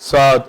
7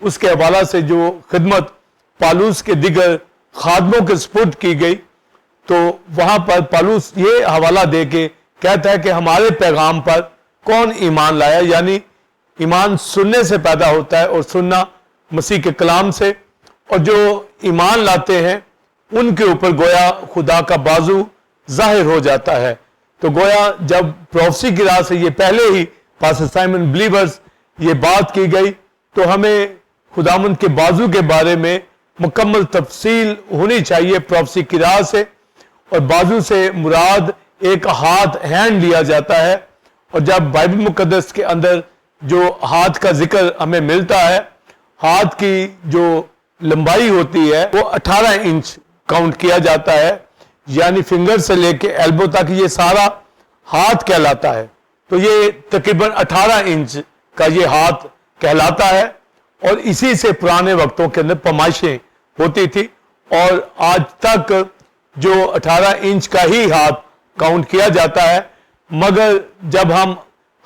اس کے حوالہ سے جو خدمت پالوس کے دیگر خادموں کے سپرد کی گئی، تو وہاں پر پالوس یہ حوالہ دے کے کہتا ہے کہ ہمارے پیغام پر کون ایمان لایا، یعنی ایمان سننے سے پیدا ہوتا ہے اور سننا مسیح کے کلام سے، اور جو ایمان لاتے ہیں ان کے اوپر گویا خدا کا بازو ظاہر ہو جاتا ہے۔ تو گویا جب پروفیسی کی راہ سے یہ پہلے ہی پاسٹر سائمن بلیورز یہ بات کی گئی، تو ہمیں خداوند کے بازو کے بارے میں مکمل تفصیل ہونی چاہیے پروفیسی کی راہ سے، اور بازو سے مراد ایک ہاتھ، ہینڈ لیا جاتا ہے، اور جب بائبل مقدس کے اندر جو ہاتھ کا ذکر ہمیں ملتا ہے، ہاتھ کی جو لمبائی ہوتی ہے وہ 18 انچ کاؤنٹ کیا جاتا ہے، یعنی فنگر سے لے کے ایلبو تک یہ سارا ہاتھ کہلاتا ہے۔ تو یہ تقریباً 18 انچ کا یہ ہاتھ کہلاتا ہے، اور اسی سے پرانے وقتوں کے اندر پیمائشیں ہوتی تھی، اور آج تک جو 18 انچ کا ہی ہاتھ کاؤنٹ کیا جاتا ہے۔ مگر جب ہم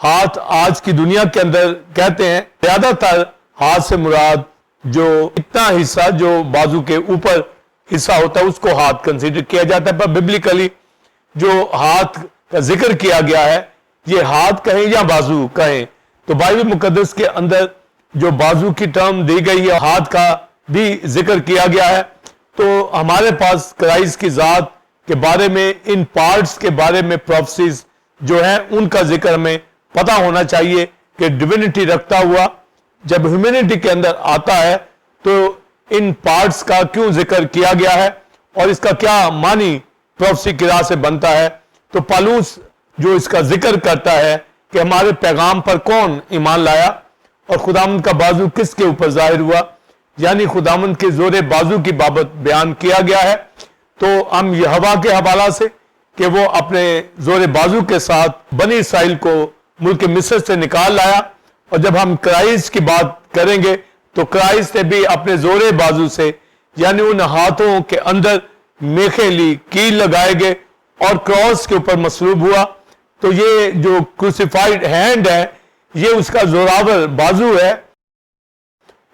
ہاتھ آج کی دنیا کے اندر کہتے ہیں، زیادہ تر ہاتھ سے مراد جو اتنا حصہ جو بازو کے اوپر حصہ ہوتا ہے اس کو ہاتھ کنسیڈر کیا جاتا ہے، پر ببلیکلی جو ہاتھ کا ذکر کیا گیا ہے، یہ ہاتھ کہیں یا بازو کہیں، تو بائبل مقدس کے اندر جو بازو کی ٹرم دی گئی ہے، ہاتھ کا بھی ذکر کیا گیا ہے۔ تو ہمارے پاس کرائسٹ کی ذات کے بارے میں، ان پارٹس کے بارے میں پروفیسیز جو ہیں ان کا ذکر ہمیں پتہ ہونا چاہیے کہ ڈیوینٹی رکھتا ہوا جب ہیومینٹی کے اندر آتا ہے تو ان پارٹس کا کیوں ذکر کیا گیا ہے اور اس کا کیا معنی پروفیسی کی راہ سے بنتا ہے۔ تو پالوس جو اس کا ذکر کرتا ہے کہ ہمارے پیغام پر کون ایمان لایا اور خداوند کا بازو کس کے اوپر ظاہر ہوا، یعنی خداوند کے زور بازو کی بابت بیان کیا گیا ہے، تو ہم یہوہ کے حوالہ سے کہ وہ اپنے زور بازو کے ساتھ بنی اسرائیل کو ملک مصر سے نکال لایا، اور جب ہم کرائسٹ کی بات کریں گے تو کرائسٹ نے بھی اپنے زور بازو سے، یعنی ان ہاتھوں کے اندر میخیں لی، کیل لگائے گئے اور کراس کے اوپر مصلوب ہوا۔ تو یہ جو کروسیفائیڈ ہینڈ ہے یہ اس کا زوراور بازو ہے،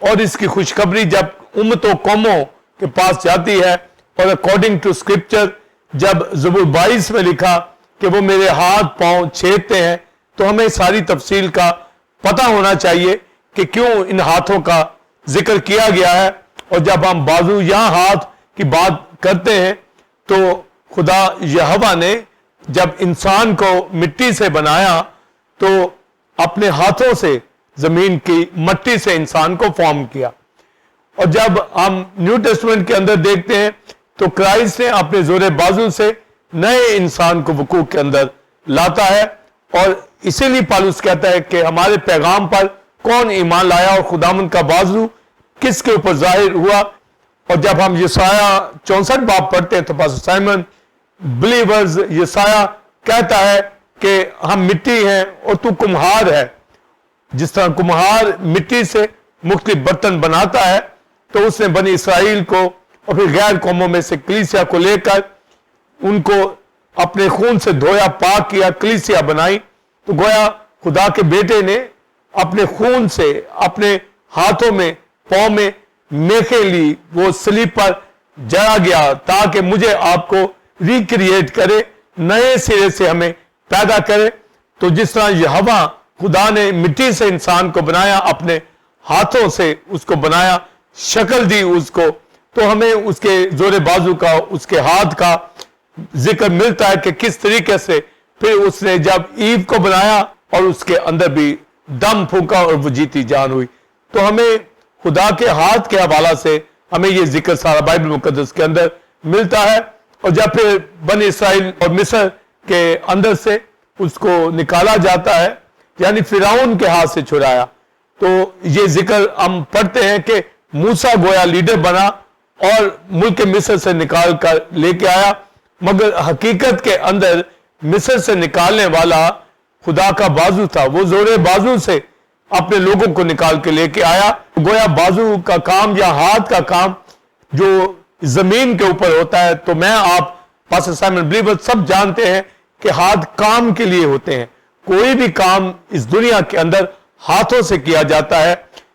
اور اس کی خوشخبری جب امتوں قوموں کے پاس جاتی ہے، اور اکارڈنگ ٹو اسکرپچر جب زبور 22 میں لکھا کہ وہ میرے ہاتھ پاؤں چھیدتے ہیں، تو ہمیں ساری تفصیل کا پتہ ہونا چاہیے کہ کیوں ان ہاتھوں کا ذکر کیا گیا ہے۔ اور جب ہم بازو یا ہاتھ کی بات کرتے ہیں تو خدا یہوہ نے جب انسان کو مٹی سے بنایا تو اپنے ہاتھوں سے زمین کی مٹی سے انسان کو فارم کیا، اور جب ہم نیو ٹیسٹمنٹ کے اندر دیکھتے ہیں تو کرائسٹ نے اپنے زور بازو سے نئے انسان کو وقوع کے اندر لاتا ہے، اور اسی لیے پالوس کہتا ہے کہ ہمارے پیغام پر کون ایمان لایا اور خداوند کا بازو کس کے اوپر ظاہر ہوا۔ اور جب ہم یسایہ 64 باب پڑھتے ہیں تو پاسٹر سائمن بلیورز یسایہ کہتا ہے کہ ہم مٹی ہیں اور تو کمہار ہے، جس طرح کمہار مٹی سے مختلف برتن بناتا ہے، تو اس نے بنی اسرائیل کو اور پھر غیر قوموں میں سے کلیسیا کو لے کر ان کو اپنے خون سے دھویا، پاک کیا، کلیسیا بنائی۔ تو گویا خدا کے بیٹے نے اپنے خون سے اپنے ہاتھوں میں، پاؤں میں میخیں لی، وہ صلیب پر جڑا گیا تاکہ مجھے آپ کو ریکریٹ کرے، نئے سرے سے ہمیں پیدا کرے۔ تو جس طرح یہوہ خدا نے مٹی سے انسان کو بنایا، اپنے ہاتھوں سے اس کو بنایا، شکل دی اس کو، تو ہمیں اس کے زور بازو کا، اس کے ہاتھ کا ذکر ملتا ہے کہ کس طریقے سے پھر اس نے جب ایو کو بنایا اور اس کے اندر بھی دم پھونکا اور وہ جیتی جان ہوئی۔ تو ہمیں خدا کے ہاتھ کے حوالہ سے ہمیں یہ ذکر سارا بائبل مقدس کے اندر ملتا ہے۔ اور جب پھر بنی اسرائیل اور مصر کے اندر سے اس کو نکالا جاتا ہے، یعنی فرعون کے ہاتھ سے چھڑایا، تو یہ ذکر ہم پڑھتے ہیں کہ موسیٰ گویا لیڈر بنا اور ملک مصر سے نکال کر لے کے آیا، مگر حقیقت کے اندر مصر سے نکالنے والا خدا کا بازو تھا، وہ زور بازو سے اپنے لوگوں کو نکال کے لے کے آیا۔ گویا بازو کا کام یا ہاتھ کا کام جو زمین کے اوپر ہوتا ہے، تو میں آپ پاسٹر سائمن بلیور سب جانتے ہیں کہ ہاتھ کام کے لیے ہوتے ہیں، کوئی بھی کام اس دنیا کے اندر ہاتھوں سے کیا جاتا ہے۔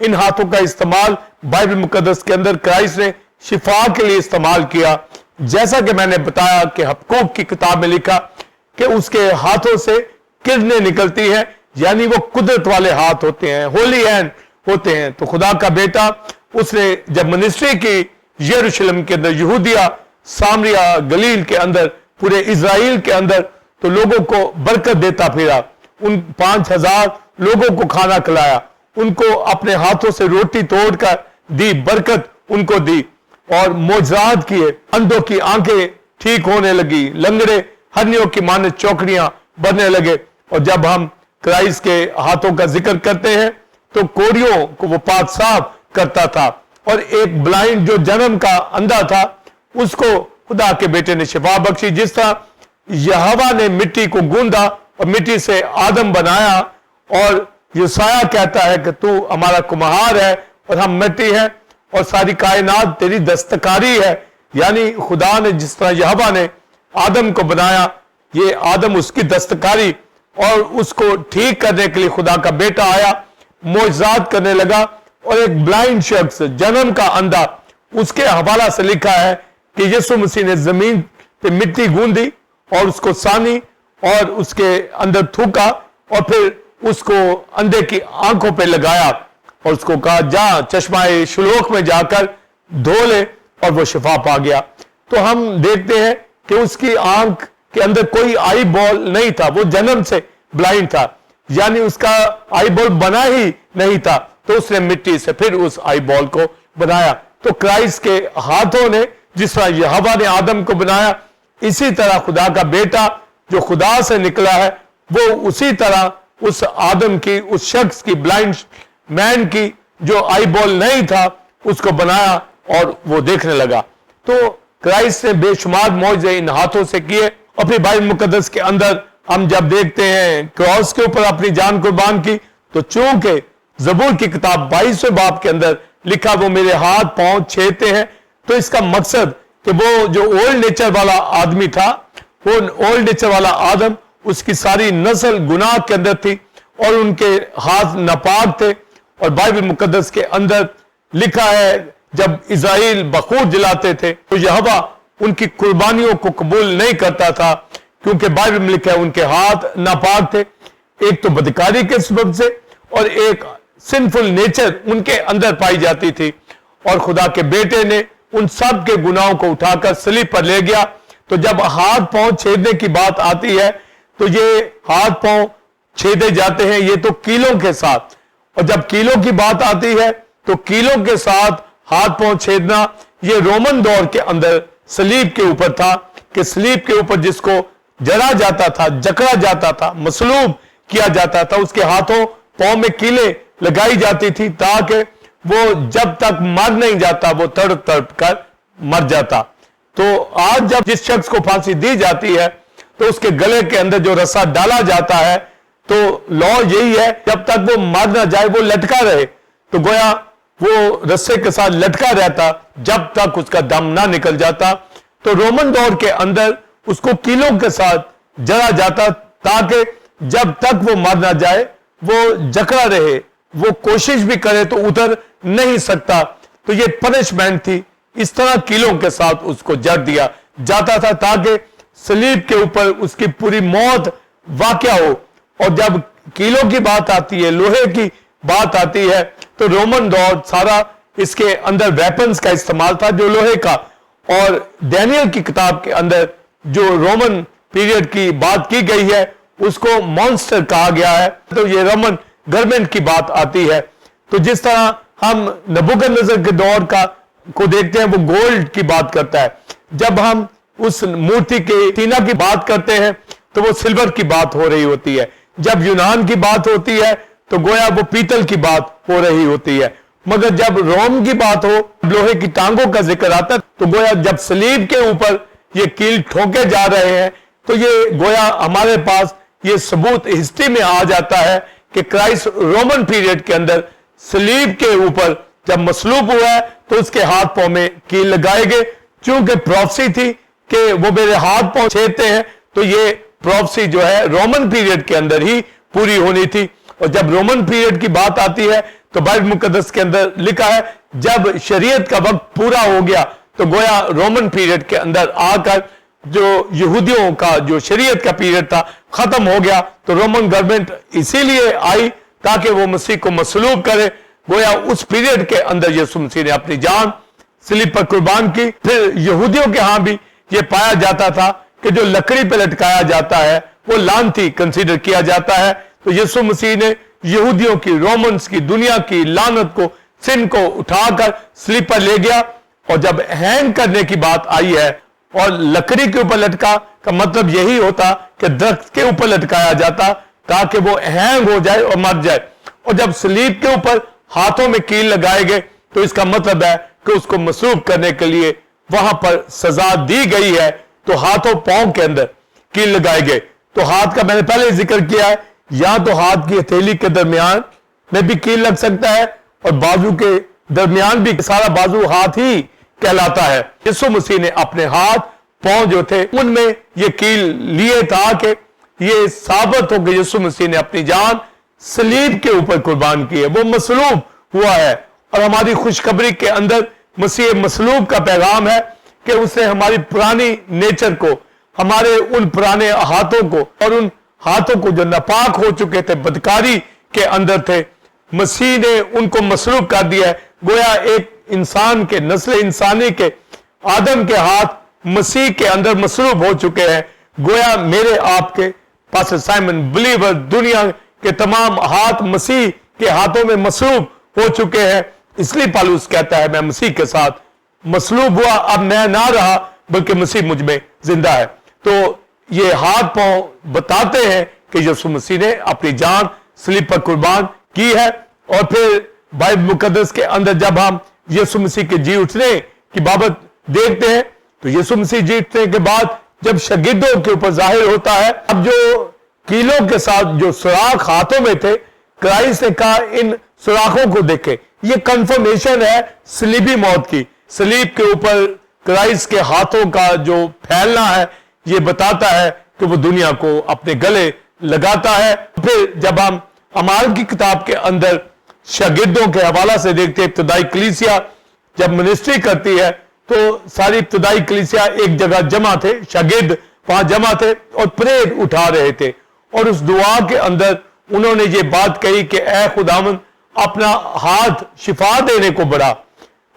ان ہاتھوں کا استعمال بائبل مقدس کے اندر کرائسٹ نے شفا کے لیے استعمال کیا. جیسا کہ میں نے بتایا کہ حبقوق کی کتاب میں لکھا کہ اس کے ہاتھوں سے کرنیں نکلتی ہیں, یعنی وہ قدرت والے ہاتھ ہوتے ہیں, ہولی ہینڈ ہوتے ہیں. تو خدا کا بیٹا اس نے جب منسٹری کی یروشلم کے اندر, یہودیہ, سامریہ, گلیل کے اندر, پورے اسرائیل کے اندر, تو لوگوں کو برکت دیتا پھرا. ان 5000 لوگوں کو کھانا کھلایا, ان کو اپنے ہاتھوں سے روٹی توڑ کر دی, برکت ان کو دی, اور معجزات کیے. اندھوں کی آنکھیں ٹھیک ہونے لگی, لنگڑے ہرنیوں کی مانند چوکڑیاں بننے لگے. اور جب ہم کرائسٹ کے ہاتھوں کا ذکر کرتے ہیں تو کوڑیوں کو وہ پاک صاف کرتا تھا, اور ایک بلائنڈ جو جنم کا اندھا تھا اس کو خدا کے بیٹے نے شفا بخشی. جس طرح یہوہ نے مٹی کو گوندا اور مٹی سے آدم بنایا, اور یسایہ کہتا ہے کہ تو ہمارا کمہار ہے اور ہم مٹی ہیں, اور ساری کائنات تیری دستکاری ہے. یعنی خدا نے جس طرح یہوہ نے آدم کو بنایا, یہ آدم اس کی دستکاری, اور اس کو ٹھیک کرنے کے لیے خدا کا بیٹا آیا, معجزات کرنے لگا. اور ایک بلائنڈ شخص, جنم کا اندھا, اس کے حوالہ سے لکھا ہے کہ یسوع مسیح نے زمین پہ مٹی گوندی اور اس کو سانی اور اس کے اندر تھوکا, اور پھر اس کو اندھے کی آنکھوں پہ لگایا اور اس کو کہا جا چشمہ شلوخ میں جا کر دھو لے, اور وہ شفا پا گیا. تو ہم دیکھتے ہیں کہ اس کی آنکھ کے اندر کوئی آئی بال نہیں تھا, وہ جنم سے بلائنڈ تھا, یعنی اس کا آئی بال بنا ہی نہیں تھا. تو اس نے مٹی سے پھر اس آئی بال کو بنایا. تو کرائسٹ کے ہاتھوں نے جس طرح یہوہ نے آدم کو بنایا, اسی طرح خدا کا بیٹا جو خدا سے نکلا ہے وہ اسی طرح اس آدم کی, اس شخص کی, بلائنڈ مین کی جو آئی بال نہیں تھا, اس کو بنایا اور وہ دیکھنے لگا. تو کرائسٹ نے بے شمار معجزے ان ہاتھوں سے کیے. اور پھر بائبل مقدس کے اندر ہم جب دیکھتے ہیں کراس کے اوپر اپنی جان قربان کی, تو چونکہ زبور کی کتاب 22ویں باب کے اندر لکھا وہ میرے ہاتھ پاؤں چھیدتے ہیں, تو اس کا مقصد کہ وہ جو اولڈ نیچر والا آدمی تھا, وہ اولڈ نیچر والا آدم, اس کی ساری نسل گناہ کے اندر تھی اور ان کے ہاتھ ناپاک تھے. اور بائبل مقدس کے اندر لکھا ہے جب اسرائیل بخور جلاتے تھے تو یہوہ ان کی قربانیوں کو قبول نہیں کرتا تھا, کیونکہ بائبل میں لکھا ہے ان کے ہاتھ ناپاک تھے, ایک تو بدکاری کے سبب سے اور ایک سنفل نیچر ان کے اندر پائی جاتی تھی. اور خدا کے بیٹے نے ان سب کے گناہوں کو اٹھا کر صلیب پر لے گیا. تو جب ہاتھ پاؤں چھیدنے کی بات آتی ہے تو یہ ہاتھ پاؤں چھیدے جاتے ہیں یہ تو کیلوں کے ساتھ, اور جب کیلوں کی بات آتی ہے تو کیلوں کے ساتھ ہاتھ پاؤں چھیدنا یہ رومن دور کے اندر صلیب کے اوپر تھا, کہ صلیب کے اوپر جس کو جڑا جاتا تھا, جکڑا جاتا تھا, مصلوب کیا جاتا تھا, اس کے ہاتھوں پاؤں میں کیلیں لگائی جاتی تھی تاکہ وہ جب تک مر نہیں جاتا وہ تڑپ تڑپ کر مر جاتا. تو آج جب جس شخص کو پھانسی دی جاتی ہے تو اس کے گلے کے اندر جو رسا ڈالا جاتا ہے تو لا یہی ہے جب تک وہ مر نہ جائے وہ لٹکا رہے, تو گویا وہ رسے کے ساتھ لٹکا رہتا جب تک اس کا دم نہ نکل جاتا. تو رومن دور کے اندر اس کو کیلوں کے ساتھ جڑا جاتا تاکہ جب تک وہ مر نہ جائے وہ جکڑا رہے, وہ کوشش بھی کرے تو اتر نہیں سکتا. تو یہ پنشمنٹ تھی, اس طرح کیلوں کے ساتھ اس کو جڑ دیا جاتا تھا تاکہ صلیب کے اوپر اس کی پوری موت واقع ہو. اور جب کیلوں کی بات آتی ہے, لوہے کی بات آتی ہے, تو رومن دور سارا اس کے اندر ویپنز کا استعمال تھا جو لوہے کا. اور ڈینیل کی کتاب کے اندر جو رومن پیریڈ کی بات کی گئی ہے اس کو مانسٹر کہا گیا ہے, تو یہ رومن گورنمنٹ کی بات آتی ہے. تو جس طرح ہم نبوکدنیزر کے دور کو دیکھتے ہیں وہ گولڈ کی بات کرتا ہے, جب ہم اس مورتی کے تینا کی بات کرتے ہیں تو وہ سلور کی بات ہو رہی ہوتی ہے, جب یونان کی بات ہوتی ہے تو گویا وہ پیتل کی بات ہو رہی ہوتی ہے. مگر جب روم کی بات ہو, لوہے کی ٹانگوں کا ذکر آتا ہے تو گویا جب صلیب کے اوپر یہ کیل ٹھوکے جا رہے ہیں تو یہ گویا ہمارے پاس یہ ثبوت ہسٹری میں آ جاتا ہے کہ کرائسٹ رومن پیریڈ کے اندر صلیب کے اوپر جب مصلوب ہوا ہے تو اس کے ہاتھ پاؤں میں کیل لگائے گئے. چونکہ پروفسی تھی کہ وہ میرے ہاتھ پاؤں چھیدتے ہیں, تو یہ پروفسی جو ہے رومن پیریڈ کے اندر ہی پوری ہونی تھی. اور جب رومن پیریڈ کی بات آتی ہے تو بائبل مقدس کے اندر لکھا ہے جب شریعت کا وقت پورا ہو گیا تو گویا رومن پیریڈ کے اندر آ کر جو یہودیوں کا جو شریعت کا پیریڈ تھا ختم ہو گیا، تو رومن گورنمنٹ اسی لیے آئی تاکہ وہ مسیح کو مصلوب کرے۔ گویا اس پیریڈ کے اندر یسوع مسیح نے اپنی جان صلیب پر قربان کی۔ پھر یہودیوں کے ہاں بھی یہ پایا جاتا تھا کہ جو لکڑی پہ لٹکایا جاتا ہے وہ لعنتی کنسیڈر کیا جاتا ہے، تو یسوع مسیح نے یہودیوں کی، رومنز کی، دنیا کی لعنت کو، سن کو اٹھا کر صلیب پر لے گیا۔ اور جب ہینگ کرنے کی بات آئی ہے اور لکڑی کے اوپر لٹکا کا مطلب یہی ہوتا کہ درخت کے اوپر لٹکایا جاتا تاکہ وہ ہینگ ہو جائے اور مر جائے، اور جب صلیب کے اوپر ہاتھوں میں کیل لگائے گئے تو اس کا مطلب ہے کہ اس کو مصلوب کرنے کے لیے وہاں پر سزا دی گئی ہے، تو ہاتھوں پاؤں کے اندر کیل لگائے گئے۔ تو ہاتھ کا میں نے پہلے ذکر کیا ہے، یا تو ہاتھ کی ہتھیلی کے درمیان میں بھی کیل لگ سکتا ہے اور بازو کے درمیان بھی، سارا بازو ہاتھ ہی کہلاتا ہے۔ یسوع مسیح نے اپنے ہاتھ پاؤں جو تھے ان میں یہ کیل لیے تاکہ یہ ثابت ہو کہ یسوع مسیح نے اپنی جان صلیب کے اوپر قربان کی ہے، وہ مصلوب ہوا ہے۔ اور ہماری خوشخبری کے اندر مسیح مصلوب کا پیغام ہے کہ اس نے ہماری پرانی نیچر کو، ہمارے ان پرانے ہاتھوں کو، اور ان ہاتھوں کو جو ناپاک ہو چکے تھے، بدکاری کے اندر تھے، مسیح نے ان کو مصلوب کر دیا ہے۔ گویا ایک انسان کے، نسل انسانی کے، آدم کے ہاتھ مسیح کے اندر مصلوب ہو چکے ہیں۔ گویا میرے آپ کے پاسٹر سائمن بلیور دنیا کے تمام ہاتھ مسیح کے ہاتھوں میں مصلوب ہو چکے ہیں، اس لیے پالوس کہتا ہے میں مسیح کے ساتھ مصلوب ہوا، اب میں نہ رہا بلکہ مسیح مجھ میں زندہ ہے۔ تو یہ ہاتھ پاؤں بتاتے ہیں کہ یسوع مسیح نے اپنی جان صلیب پر قربان کی ہے۔ اور پھر بائبل مقدس کے اندر جب ہم یسوع مسیح کے جی اٹھنے کی بابت دیکھتے ہیں تو یسوع مسیح جی اٹھنے کے بعد جب شاگردوں کے اوپر ظاہر ہوتا ہے، اب جو کیلوں کے ساتھ جو سوراخ ہاتھوں میں تھے، کرائسٹ نے کہا ان سوراخوں کو دیکھے، یہ کنفرمیشن ہے صلیبی موت کی۔ صلیب کے اوپر کرائسٹ کے ہاتھوں کا جو پھیلنا ہے یہ بتاتا ہے کہ وہ دنیا کو اپنے گلے لگاتا ہے۔ پھر جب ہم اعمال کی کتاب کے اندر شاگردوں کے حوالہ سے دیکھتے ہیں، ابتدائی کلیسیا جب منسٹری کرتی ہے تو ساری ابتدائی کلیسیا ایک جگہ جمع تھے، شاگرد وہاں جمع تھے اور پریڈ اٹھا رہے تھے، اور اس دعا کے اندر انہوں نے یہ بات کہی کہ اے خداوند اپنا ہاتھ شفا دینے کو بڑھا۔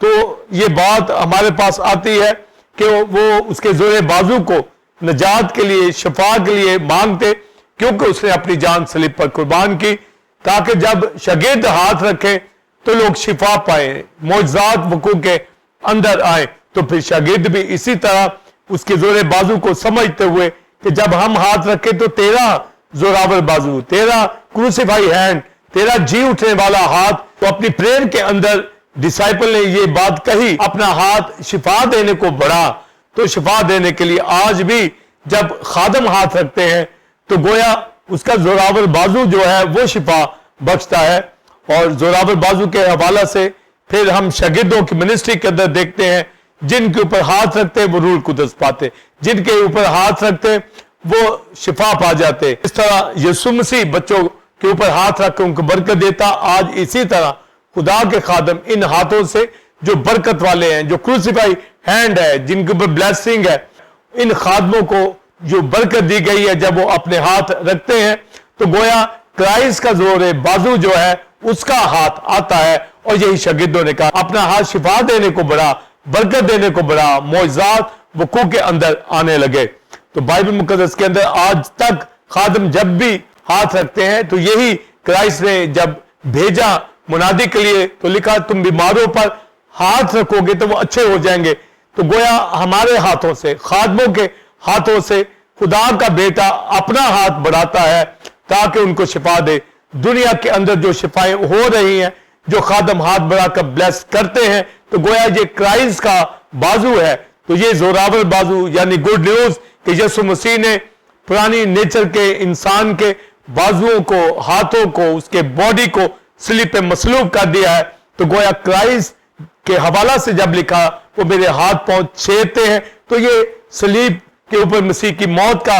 تو یہ بات ہمارے پاس آتی ہے کہ وہ اس کے زور بازو کو نجات کے لیے، شفا کے لیے مانگتے، کیونکہ اس نے اپنی جان صلیب پر قربان کی تاکہ جب شاگرد ہاتھ رکھے تو لوگ شفا پائیں، معجزات وقوع کے اندر آئیں۔ تو پھر شاگرد بھی اسی طرح اس کے زور بازو کو سمجھتے ہوئے کہ جب ہم ہاتھ رکھیں تو تیرا زوراور بازو، تیرا کروسیفائی ہینڈ، تیرا جی اٹھنے والا ہاتھ۔ تو اپنی پریئر کے اندر ڈسائپل نے یہ بات کہی، اپنا ہاتھ شفا دینے کو بڑھا۔ تو شفا دینے کے لیے آج بھی جب خادم ہاتھ رکھتے ہیں تو گویا اس کا زوراور بازو جو ہے وہ شفا بخشتا ہے۔ اور زوراور بازو کے حوالہ سے پھر ہم شاگردوں کی منسٹری کے اندر دیکھتے ہیں، جن کے اوپر ہاتھ رکھتے وہ روح القدس پاتے، جن کے اوپر ہاتھ رکھتے وہ شفا پا جاتے۔ اس طرح یسوع مسیح بچوں کے اوپر ہاتھ رکھ کے ان کو برکت دیتا۔ آج اسی طرح خدا کے خادم ان ہاتھوں سے جو برکت والے ہیں، جو کروسیفائی ہینڈ ہے، جن کے اوپر بلیسنگ ہے، ان خادموں کو جو برکت دی گئی ہے جب وہ اپنے ہاتھ رکھتے ہیں تو گویا کرائسٹ کا زور بازو جو ہے اس کا ہاتھ آتا ہے۔ اور یہی شاگردوں نے کہا اپنا ہاتھ شفا دینے کو بڑھا، برکت دینے کو بڑھا، معجزات وقوع کے اندر آنے لگے۔ تو بائبل مقدس کے اندر آج تک خادم جب بھی ہاتھ رکھتے ہیں تو یہی کرائسٹ نے جب بھیجا منادی کے لیے تو لکھا تم بیماروں پر ہاتھ رکھو گے تو وہ اچھے ہو جائیں گے۔ تو گویا ہمارے ہاتھوں سے، خادموں کے ہاتھوں سے خدا کا بیٹا اپنا ہاتھ بڑھاتا ہے تاکہ ان کو شفا دے۔ دنیا کے اندر جو شفائیں ہو رہی ہیں، جو خادم ہاتھ بڑھا کر بلیس کرتے ہیں، تو گویا یہ کرائسٹ کا بازو ہے۔ تو یہ زوراور بازو یعنی گڈ نیوز کہ یسوع مسیح نے پرانی نیچر کے انسان کے بازوؤں کو، ہاتھوں کو، اس کے باڈی کو صلیب پہ مصلوب کر دیا ہے۔ تو گویا کرائسٹ کے حوالہ سے جب لکھا وہ میرے ہاتھ پاؤں چھیدتے ہیں، تو یہ صلیب کے اوپر مسیح کی موت کا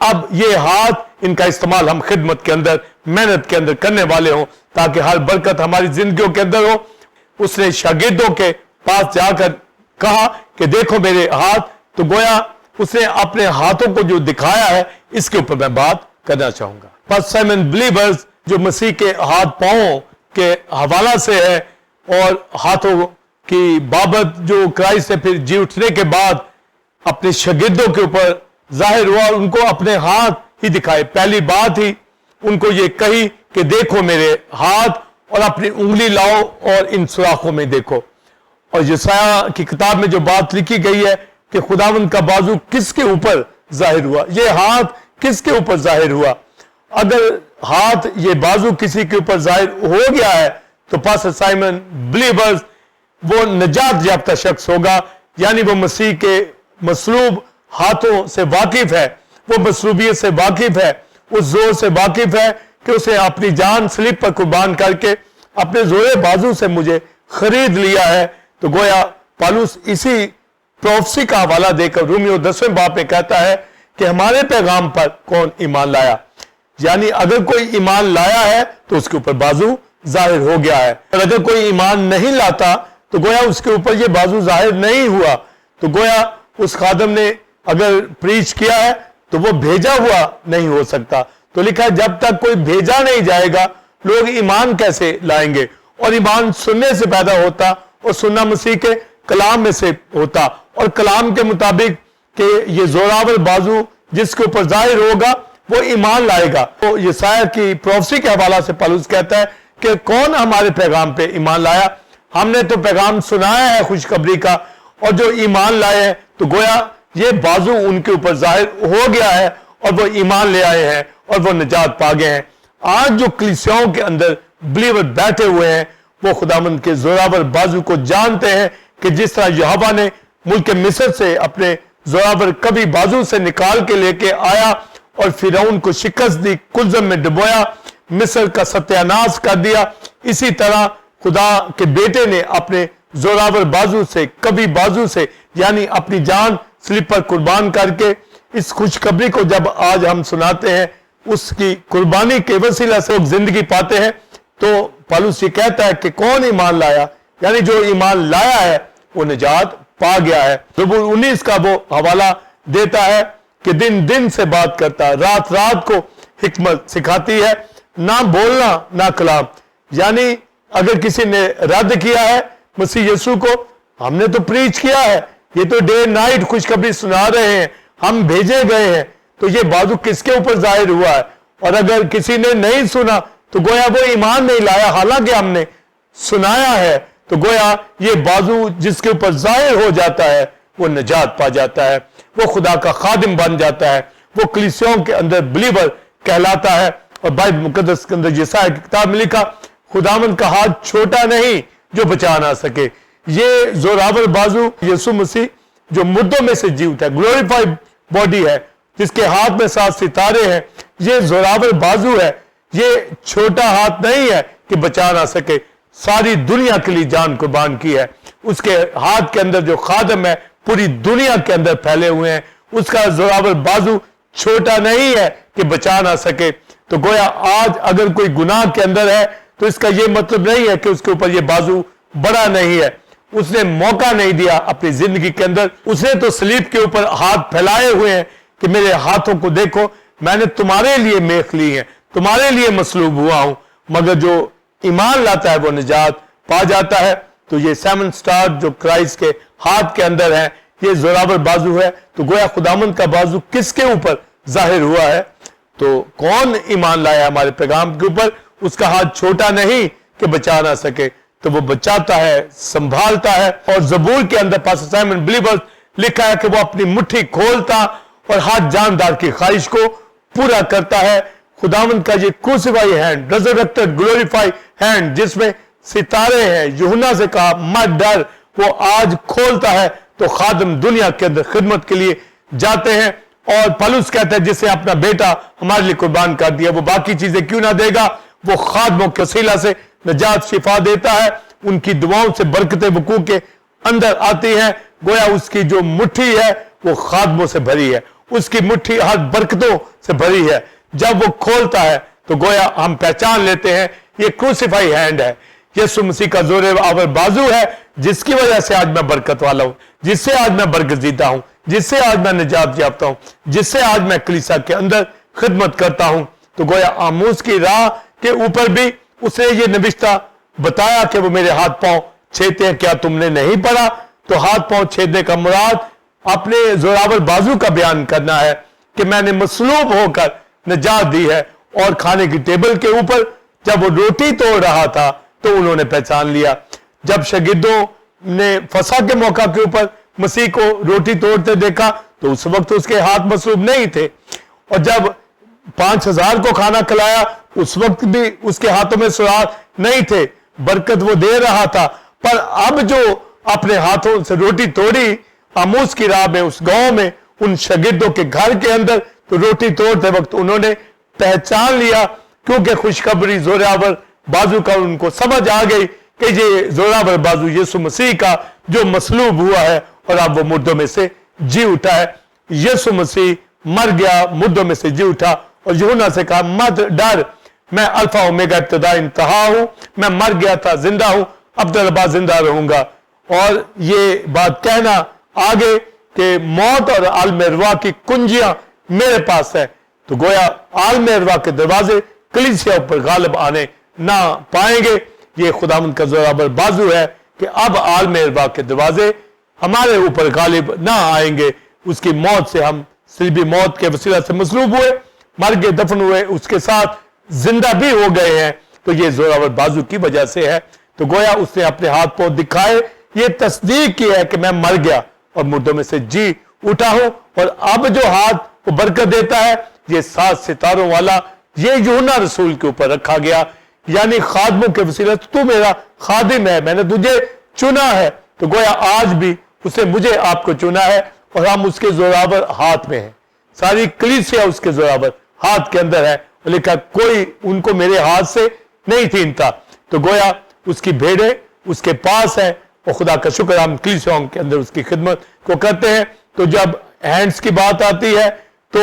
اب یہ ہاتھ ان کا استعمال ہم خدمت کے اندر محنت کے اندر کرنے والے ہوں تاکہ ہر برکت ہماری زندگیوں کے اندر ہو۔ اس نے شاگردوں کے پاس جا کر کہا کہ دیکھو میرے ہاتھ، تو گویا اس نے اپنے ہاتھوں کو جو دکھایا ہے اس کے اوپر میں بات کرنا چاہوں گا۔ پس سائمن بلیورز جو مسیح کے ہاتھ پاؤں کے حوالہ سے ہے اور ہاتھوں کی بابت جو کرائسٹ سے پھر جی اٹھنے کے بعد اپنے شاگردوں کے اوپر ظاہر ہوا اور ان کو اپنے ہاتھ ہی دکھائے۔ پہلی بات ہی ان کو یہ کہی کہ دیکھو میرے ہاتھ اور اپنی انگلی لاؤ اور ان سوراخوں میں دیکھو۔ اور یسایہ کی کتاب میں جو بات لکھی گئی ہے کہ خداوند کا بازو کس کے اوپر ظاہر ہوا، یہ ہاتھ کس کے اوپر ظاہر ہوا۔ اگر ہاتھ یہ بازو کسی کے اوپر ظاہر ہو گیا ہے تو پاسٹر سائمن بلیورز وہ نجات یافتہ شخص ہوگا، یعنی وہ مسیح کے مصلوب ہاتھوں سے واقف ہے، وہ مصلوبیت سے واقف ہے، اس زور سے واقف ہے کہ اسے اپنی جان صلیب پر قربان کر کے اپنے زور بازو سے مجھے خرید لیا ہے۔ تو گویا پالوس اسی پروفسی کا حوالہ دے کر رومیو 10ویں باب میں کہتا ہے کہ ہمارے پیغام پر کون ایمان لایا، یعنی اگر کوئی ایمان لایا ہے تو اس کے اوپر بازو ظاہر ہو گیا ہے، اور اگر کوئی ایمان نہیں لاتا تو گویا اس کے اوپر یہ بازو ظاہر نہیں ہوا۔ تو گویا اس خادم نے اگر پریچ کیا ہے تو وہ بھیجا ہوا نہیں ہو سکتا۔ تو لکھا ہے جب تک کوئی بھیجا نہیں جائے گا لوگ ایمان کیسے لائیں گے، اور ایمان سننے سے پیدا ہوتا اور سننا مسیح کے کلام میں سے ہوتا، اور کلام کے مطابق کہ یہ زوراور بازو جس کے اوپر ظاہر ہوگا وہ ایمان لائے گا۔ تو یسایہ کی پروفسی کے حوالہ سے پالوس کہتا ہے کہ کون ہمارے پیغام پہ ایمان لایا، ہم نے تو پیغام سنایا ہے خوشخبری کا، اور جو ایمان لائے ہیں تو گویا یہ بازو ان کے اوپر ظاہر ہو گیا ہے اور وہ ایمان لے آئے ہیں اور وہ نجات پا گئے ہیں۔ آج جو کلیسیاؤں کے اندر بلیور بیٹھے ہوئے ہیں وہ خداوند کے زوراور بازو کو جانتے ہیں کہ جس طرح یہوہ نے ملک مصر سے اپنے زوراور کبھی بازو سے نکال کے لے کے آیا اور فرعون کو شکست دی، کلزم میں ڈبویا، مصر کا ستیاناش کر دیا، اسی طرح خدا کے بیٹے نے اپنے زوراور بازو سے کبھی بازو سے یعنی اپنی جان صلیب پر قربان کر کے اس خوشخبری کو جب آج ہم سناتے ہیں اس کی قربانی کے وسیلہ سے زندگی پاتے ہیں۔ تو پالوس یہ کہتا ہے کہ کون ایمان لایا، یعنی جو ایمان لایا ہے وہ نجات پا گیا ہے۔ زبور 19 کا وہ حوالہ دیتا ہے کہ دن دن سے بات کرتا، رات رات کو حکمت سکھاتی ہے، نہ بولنا نہ کلام، یعنی اگر کسی نے رد کیا ہے مسیح یسوع کو، ہم نے تو پریچ کیا ہے، یہ تو ڈے نائٹ خوشخبری سنا رہے ہیں، ہم بھیجے گئے ہیں، تو یہ بازو کس کے اوپر ظاہر ہوا ہے؟ اور اگر کسی نے نہیں سنا تو گویا وہ ایمان نہیں لایا، حالانکہ ہم نے سنایا ہے۔ تو گویا یہ بازو جس کے اوپر ظاہر ہو جاتا ہے وہ نجات پا جاتا ہے، وہ خدا کا خادم بن جاتا ہے، وہ کلیسیاؤں کے اندر بلیور کہلاتا ہے۔ اور بائبل مقدس کے اندر یسایہ کی کتاب میں لکھا خداوند کا ہاتھ چھوٹا نہیں جو بچا نہ سکے۔ یہ زوراور بازو یسوع مسیح جو مردوں میں سے جی اٹھا ہے، گلوریفائیڈ باڈی ہے، جس کے ہاتھ میں 7 ستارے ہیں، یہ زوراور بازو ہے، یہ چھوٹا ہاتھ نہیں ہے کہ بچا نہ سکے، ساری دنیا کے لیے جان قربان کی ہے۔ اس کے ہاتھ کے اندر جو خادم ہے پوری دنیا کے اندر پھیلے ہوئے ہیں، اس کا زوراور بازو چھوٹا نہیں ہے کہ بچا نہ سکے۔ تو گویا آج اگر کوئی گناہ کے اندر ہے تو اس کا یہ مطلب نہیں ہے کہ اس کے اوپر یہ بازو بڑا نہیں ہے، اس نے موقع نہیں دیا اپنی زندگی کے اندر، اس نے تو صلیب کے اوپر ہاتھ پھیلائے ہوئے ہیں کہ میرے ہاتھوں کو دیکھو، میں نے تمہارے لیے میخ لی ہے، تمہارے لیے مصلوب ہوا ہوں۔ مگر جو ایمان لاتا ہے وہ نجات پا جاتا ہے۔ تو یہ 7 سٹار جو کرائسٹ کے ہاتھ کے اندر ہے، یہ زوراور بازو ہے۔ تو گویا خداوند کا بازو کس کے اوپر ظاہر ہوا ہے؟ تو کون ایمان لایا ہمارے پیغام کے اوپر؟ اس کا ہاتھ چھوٹا نہیں کہ بچا نہ سکے، تو وہ بچاتا ہے، سنبھالتا ہے۔ اور زبور کے اندر پاسٹر سائمن بلیورز لکھا ہے کہ وہ اپنی مٹھی کھولتا اور ہاتھ جاندار کی خواہش کو پورا کرتا ہے۔ خداوند کا یہ کروسیفائی ہینڈ، ریزرریکٹڈ گلوریفائی ہینڈ، جس میں ستارے ہیں، یوحنا سے کہا مت ڈر، وہ آج کھولتا ہے تو خادم دنیا کے اندر خدمت کے لیے جاتے ہیں۔ اور پالوس کہتا ہے جس نے اپنا بیٹا ہمارے لیے قربان کر دیا وہ باقی چیزیں کیوں نہ دے گا؟ وہ خادموں کے وسیلہ سے نجات شفا دیتا ہے، ان کی دعاؤں سے برکتیں وقوع کے اندر آتی ہیں۔ گویا اس کی جو مٹھی ہے وہ خادموں سے بھری ہے، اس کی مٹھی ہر برکتوں سے بھری ہے. جب وہ کھولتا ہے تو گویا ہم پہچان لیتے ہیں یہ کروسیفائی ہینڈ ہے, یسوع مسیح کا زور آور بازو ہے, جس کی وجہ سے آج میں برکت والا ہوں, جس سے آج میں برگزیدہ ہوں, جس سے آج میں نجات یافتہ ہوں, جس سے آج میں کلیسا کے اندر خدمت کرتا ہوں. تو گویا آموز کی راہ کے اوپر بھی اس نے یہ نوشتہ بتایا کہ وہ میرے ہاتھ پاؤں چھیدتے ہیں. کیا تم نے نہیں پڑھا؟ تو ہاتھ پاؤں چھیدنے کا مراد اپنے زوراور بازو کا بیان کرنا ہے کہ میں نے مصلوب ہو کر نجات دی ہے. اور کھانے کی ٹیبل کے اوپر جب وہ روٹی توڑ رہا تھا تو انہوں نے پہچان لیا. جب شاگردوں نے فسح کے موقع کے اوپر مسیح کو روٹی توڑتے دیکھا تو اس وقت اس کے ہاتھ مصلوب نہیں تھے, اور جب 5000 کو کھانا کھلایا اس وقت بھی اس کے ہاتھوں میں سراغ نہیں تھے, برکت وہ دے رہا تھا. پر اب جو اپنے ہاتھوں سے روٹی توڑی آموز کی راہ میں, اس گاؤں میں, ان شاگردوں کے گھر کے اندر, تو روٹی توڑتے وقت انہوں نے پہچان لیا, کیونکہ خوشخبری زوراور بازو کا ان کو سمجھ آ گئی کہ یہ زوراور بازو یسوع مسیح کا جو مصلوب ہوا ہے اور اب وہ مردوں میں سے جی اٹھا ہے. یسوع مسیح مر گیا, مردوں میں سے جی اٹھا, اور یوحنا سے کہا مت ڈر, میں الفا اومیگا ابتدا انتہا ہوں, میں مر گیا تھا زندہ ہوں, اب بعد زندہ رہوں گا. اور یہ بات کہنا آگے کہ موت اور عالم ارواح کی کنجیاں میرے پاس ہے. تو گویا عالم ارواح کے دروازے کلیسیا پر غالب آنے نہ پائیں گے. یہ خداوند کا زوراور بازو ہے کہ اب عالم ارواح کے دروازے ہمارے اوپر غالب نہ آئیں گے. اس کی موت سے ہم صلیبی موت کے وسیلہ سے مصلوب ہوئے, مر گئے, دفن ہوئے, اس کے ساتھ زندہ بھی ہو گئے ہیں. تو یہ زوراور بازو کی وجہ سے ہے. تو گویا اس نے اپنے ہاتھ پاؤں دکھائے, یہ تصدیق کی ہے کہ میں مر گیا اور مردوں میں سے جی اٹھا ہوں. اور اب جو ہاتھ وہ برکت دیتا ہے یہ 7 ستاروں والا, یہ یوحنا رسول کے اوپر رکھا گیا, یعنی خادموں کے وسیلہ سے تو میرا خادم ہے, میں نے تجھے چنا ہے. تو گویا آج بھی اس نے مجھے آپ کو چنا ہے اور ہم اس کے زوراور ہاتھ میں ہیں. ساری کلیسیا اس کے زوراور ہاتھ کے اندر ہے, اور لکھا کوئی ان کو میرے ہاتھ سے نہیں چھینتا. تو گویا اس کی بھیڑیں اس کے پاس ہیں, اور خدا کا شکر ہم کلیسیاؤں کے اندر اس کی خدمت کو کرتے ہیں. تو جب ہینڈز کی بات آتی ہے تو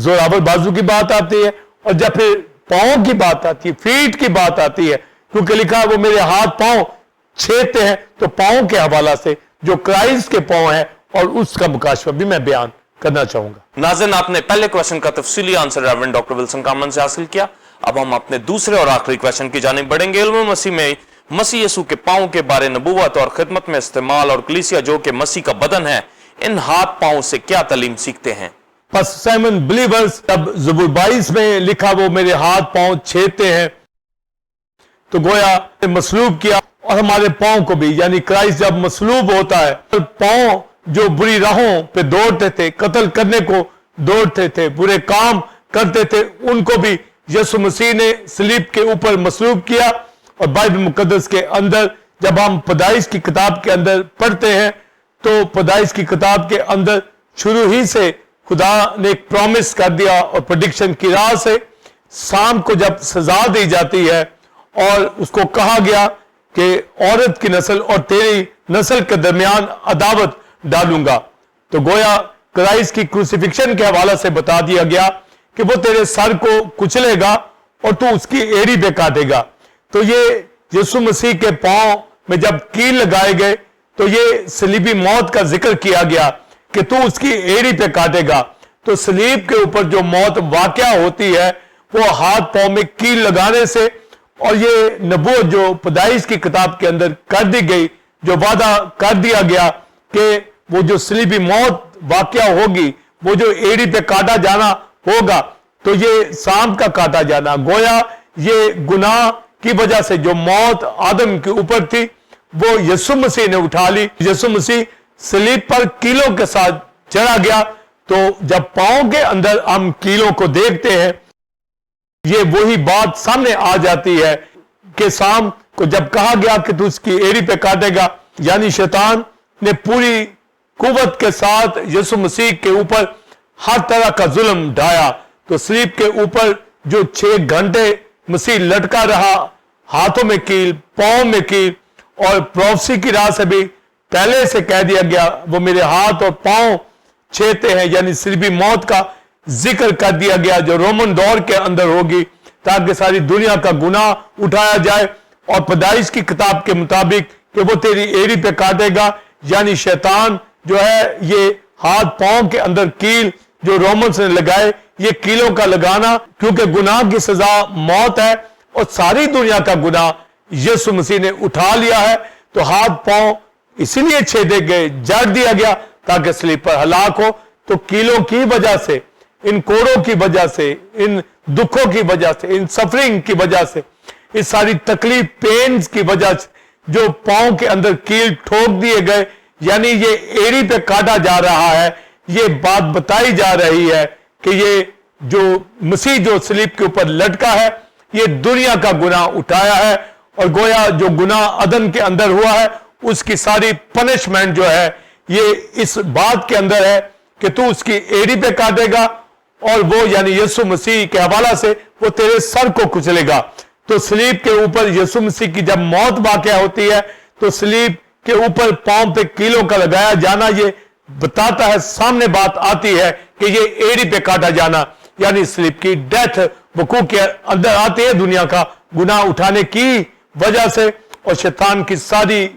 زوراور بازو کی بات آتی ہے, اور جب پھر پاؤں کی بات آتی ہے, فیٹ کی بات آتی ہے, کیونکہ لکھا وہ میرے ہاتھ پاؤں چھیدتے ہیں, تو پاؤں کے حوالہ سے جو کرائسٹ کے پاؤں ہیں اور اس کا مکاشفہ بھی میں بیان کرنا چاہوں گا. ناظرین, آپ نے پہلے کویشچن کا تفصیلی answer reverend doctor Wilson common سے حاصل کیا. اب ہم اپنے دوسرے اور آخری کویشچن کی جانب بڑھیں گے. علم مسیح میں مسیح یسوع کے پاؤں کے بارے نبوت اور خدمت میں استعمال, اور کلیسیا جو کہ مسیح کا بدن ہے, ان ہاتھ پاؤں سے کیا تعلیم سیکھتے ہیں؟ پس سائمن بلیورز جب زبور 22 میں لکھا وہ میرے ہاتھ پاؤں چھیدتے ہیں, تو گویا مصلوب کیا, اور ہمارے پاؤں کو بھی, یعنی کرائسٹ جب مصلوب ہوتا ہے, پاؤں جو بری راہوں پہ دوڑتے تھے, قتل کرنے کو دوڑتے تھے, برے کام کرتے تھے, ان کو بھی یسوع مسیح نے صلیب کے اوپر مصلوب کیا. اور بائبل مقدس کے اندر جب ہم پیدائش کی کتاب کے اندر پڑھتے ہیں تو پیدائش کی کتاب کے اندر شروع ہی سے خدا نے ایک پرومس کر دیا, اور پریڈکشن کی راہ سے سام کو جب سزا دی جاتی ہے اور اس کو کہا گیا کہ عورت کی نسل اور تیری نسل کے درمیان عداوت ڈالوں گا, تو گویا کرائسٹ کی کروسیفکشن کے حوالے سے بتا دیا گیا کہ وہ تیرے سر کو کچلے گا اور تو اس کی ایڑی پہ کاٹے گا. تو یہ یسوع مسیح کے پاؤں میں جب کیل لگائے گئے تو یہ صلیبی موت کا ذکر کیا گیا کہ تو اس کی ایڑی پہ کاٹے گا. تو صلیب کے اوپر جو موت واقع ہوتی ہے وہ ہاتھ پاؤں میں کیل لگانے سے, اور یہ نبوت جو پیدائش کی کتاب کے اندر کر دی گئی, جو وعدہ کر دیا گیا کہ وہ جو صلیبی موت واقع ہوگی, وہ جو ایڑی پہ کاٹا جانا ہوگا, تو یہ سام کا کاٹا جانا, گویا یہ گناہ کی وجہ سے جو موت آدم کے اوپر تھی وہ یسوع مسیح نے اٹھا لی. یسوع مسیح صلیب پر کیلوں کے ساتھ چڑھا گیا. تو جب پاؤں کے اندر ہم کیلوں کو دیکھتے ہیں, یہ وہی بات سامنے آ جاتی ہے کہ سام کو جب کہا گیا کہ تو اس کی ایڑی پہ کاٹے گا, یعنی شیطان نے پوری قوت کے ساتھ یسوع مسیح کے اوپر ہر طرح کا ظلم ڈھایا. تو صلیب کے اوپر جو 6 گھنٹے مسیح لٹکا رہا, ہاتھوں میں کیل, پاؤں میں کیل, اور پروفسی کی راہ سے بھی پہلے سے کہہ دیا گیا وہ میرے ہاتھ اور پاؤں چھیدتے ہیں, یعنی صلیبی موت کا ذکر کر دیا گیا جو رومن دور کے اندر ہوگی, تاکہ ساری دنیا کا گناہ اٹھایا جائے. اور پیدائش کی کتاب کے مطابق کہ وہ تیری ایڑی پہ کاٹے گا, یعنی شیطان جو ہے یہ ہاتھ پاؤں کے اندر کیل جو رومنز نے لگائے, یہ کیلوں کا لگانا, کیونکہ گناہ کی سزا موت ہے اور ساری دنیا کا گناہ یسوع مسیح نے اٹھا لیا ہے. تو ہاتھ پاؤں اسی لیے چھیدے گئے, جڑ دیا گیا تاکہ صلیب پر ہلاک ہو. تو کیلوں کی وجہ سے, ان کوڑوں کی وجہ سے, ان دکھوں کی وجہ سے, ان سفرنگ کی وجہ سے, اس ساری تکلیف پینز کی وجہ سے جو پاؤں کے اندر کیل ٹھوک دیے گئے, یعنی یہ ایڑی پہ کاٹا جا رہا ہے, یہ بات بتائی جا رہی ہے کہ یہ جو مسیح جو صلیب کے اوپر لٹکا ہے یہ دنیا کا گناہ اٹھایا ہے, اور گویا جو گناہ عدن کے اندر ہوا ہے اس کی ساری پنشمنٹ جو ہے یہ اس بات کے اندر ہے کہ تو اس کی ایڑی پہ کاٹے گا, اور وہ یعنی یسوع مسیح کے حوالہ سے وہ تیرے سر کو کچلے گا. تو صلیب کے اوپر یسوع مسیح کی جب موت واقع ہوتی ہے تو صلیب کے اوپر پاؤں پہ کیلوں کا لگایا جانا یہ بتاتا ہے, سامنے بات آتی ہے کہ یہ ایڑی پہ کاٹا جانا یعنی صلیب کی ڈیتھ وقوع کے اندر آتی ہے دنیا کا گناہ اٹھانے کی وجہ سے. اور شیطان کی ساری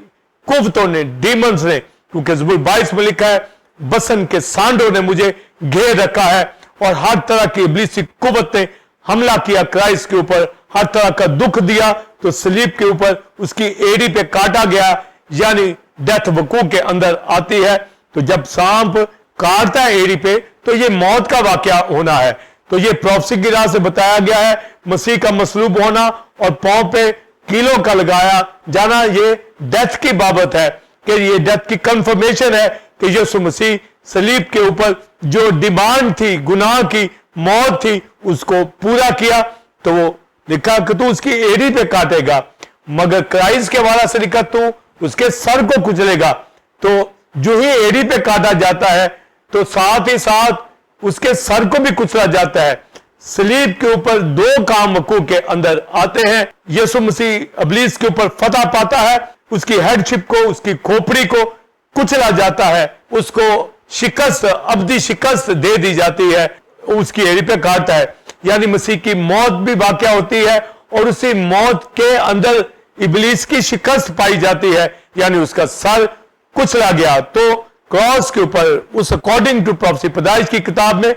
قوتوں نے, ڈیمنز نے, کیونکہ زبور 22 میں لکھا ہے بسن کے سانڈوں نے مجھے گھیر رکھا ہے, اور ہر طرح کی ابلیسی قوت نے حملہ کیا کرائسٹ کے اوپر, ہر طرح کا دکھ دیا. تو صلیب کے اوپر اس کی ایڑی پہ کاٹا گیا یعنی ڈیتھ وقوع کے اندر آتی ہے. تو جب سانپ کاٹتا ہے ایڑی پہ تو یہ موت کا واقعہ ہونا ہے. تو یہ پروفیسی کی راہ سے بتایا گیا ہے مسیح کا مصلوب ہونا اور پاؤں پہ کیلوں کا لگایا جانا, یہ ڈیتھ کی بابت ہے کہ یہ ڈیتھ کی کنفرمیشن ہے کہ یسوع مسیح صلیب کے اوپر جو ڈیمانڈ تھی گناہ کی, موت تھی, اس کو پورا کیا. تو وہ لکھا کہ تو اس کی ایڑی پہ کاٹے گا, مگر کرائسٹ کے حوالہ سے لکھا تو اس کے سر کو کچلے گا. تو جو ہی ایڑی پہ کاٹا جاتا ہے تو ساتھ ہی ساتھ اس کے سر کو بھی کچلا جاتا ہے. صلیب کے اوپر دو کام وقوع کے اندر آتے ہیں. یسوع مسیح ابلیس کے اوپر فتح پاتا ہے, اس کی ہیڈ شپ کو, اس کی کھوپڑی کو کچلا جاتا ہے, اس کو شکست, ابدی شکست دے دی جاتی ہے, اس کی ایڑی پہ کاٹتا ہے. یعنی مسیح کی موت بھی واقع ہوتی ہے اور اسی موت کے اندر ابلیس کی شکست پائی جاتی ہے, یعنی اس کا سر کچلا گیا. تو کراس کے اوپر اس اکارڈنگ ٹو پروفیسی پیدائش کی کتاب میں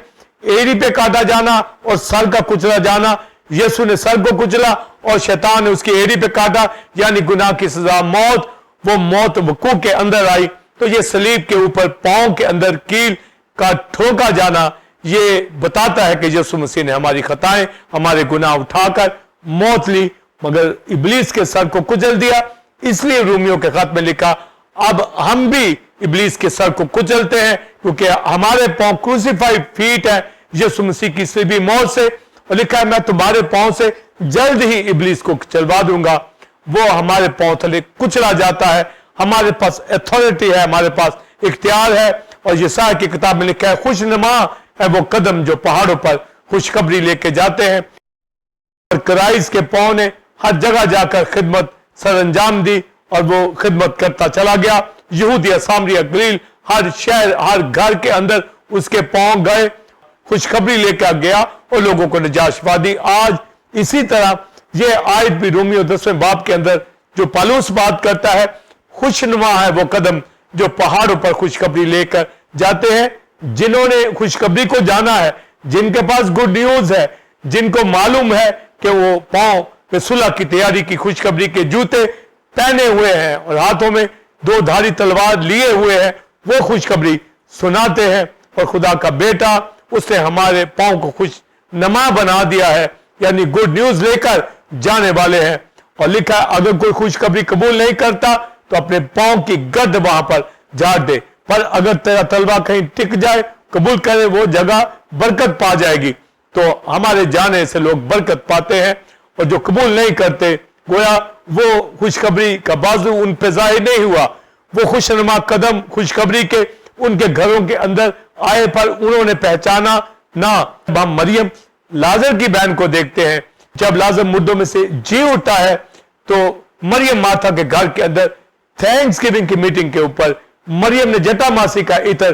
ایڑی پہ کاٹا جانا اور سر کا کچلا جانا, یسوع نے سر کو کچلا اور شیطان نے اس کی ایڑی پہ کاٹا, یعنی گناہ کی سزا موت, وہ موت وقوع کے اندر آئی. تو یہ صلیب کے اوپر پاؤں کے اندر کیل کا ٹھوکا جانا یہ بتاتا ہے کہ یسوع مسیح نے ہماری خطائیں, ہمارے گناہ اٹھا کر موت لی, مگر ابلیس کے سر کو کچل دیا. اس لیے رومیوں کے خط میں لکھا اب ہم بھی ابلیس کے سر کو کچلتے ہیں, کیونکہ ہمارے پاؤں کروسیفائی فیٹ ہیں یسوع مسیح کی صلیبی موت سے, اور لکھا ہے میں تمہارے پاؤں سے جلد ہی ابلیس کو چلوا دوں گا. وہ ہمارے پاؤں تلے کچلا جاتا ہے, ہمارے پاس ایتھارٹی ہے, ہمارے پاس اختیار ہے. اور یسایا کی کتاب میں لکھا ہے خوش نما ہے وہ قدم جو پہاڑوں پر خوشخبری لے کے جاتے ہیں. اور کرائسٹ کے پاؤں نے ہر جگہ جا کر خدمت سر انجام دی اور وہ خدمت کرتا چلا گیا. یہودیہ, سامریہ, گلیل, ہر شہر, ہر گھر کے اندر اس کے پاؤں گئے, خوشخبری لے کر گیا اور لوگوں کو نجات شفا دی. آج اسی طرح یہ آیت بھی رومیو 10ویں باب کے اندر جو پالوس بات کرتا ہے, خوشنما ہے وہ قدم جو پہاڑوں پر خوشخبری لے کر جاتے ہیں. جنہوں نے خوشخبری کو جانا ہے, جن کے پاس گڈ نیوز ہے, جن کو معلوم ہے کہ وہ پاؤں پہ صلح کی تیاری کی خوشخبری کے جوتے پہنے ہوئے ہیں اور ہاتھوں میں دو دھاری تلوار لیے ہوئے ہیں, وہ خوشخبری سناتے ہیں. اور خدا کا بیٹا اس نے ہمارے پاؤں کو خوش نما بنا دیا ہے, یعنی گڈ نیوز لے کر جانے والے ہیں. اور لکھا ہے اگر کوئی خوشخبری قبول نہیں کرتا تو اپنے پاؤں کی گرد وہاں پر جھاڑ دے, پر اگر تیرا تلوا کہیں ٹک جائے قبول کرے وہ جگہ برکت پا جائے گی. تو ہمارے جانے سے لوگ برکت پاتے ہیں, اور جو قبول نہیں کرتے گویا وہ خوشخبری کا بازو ان پہ ظاہر نہیں ہوا. وہ خوشنما قدم خوشخبری کے ان کے گھروں کے اندر آئے پر انہوں نے پہچانا نہ. ہم مریم لازر کی بہن کو دیکھتے ہیں, جب لازر مردوں میں سے جی اٹھا ہے تو مریم مارتھا کے گھر کے اندر تھینکس گیونگ کی میٹنگ کے اوپر مریم نے جٹا ماسی کا عطر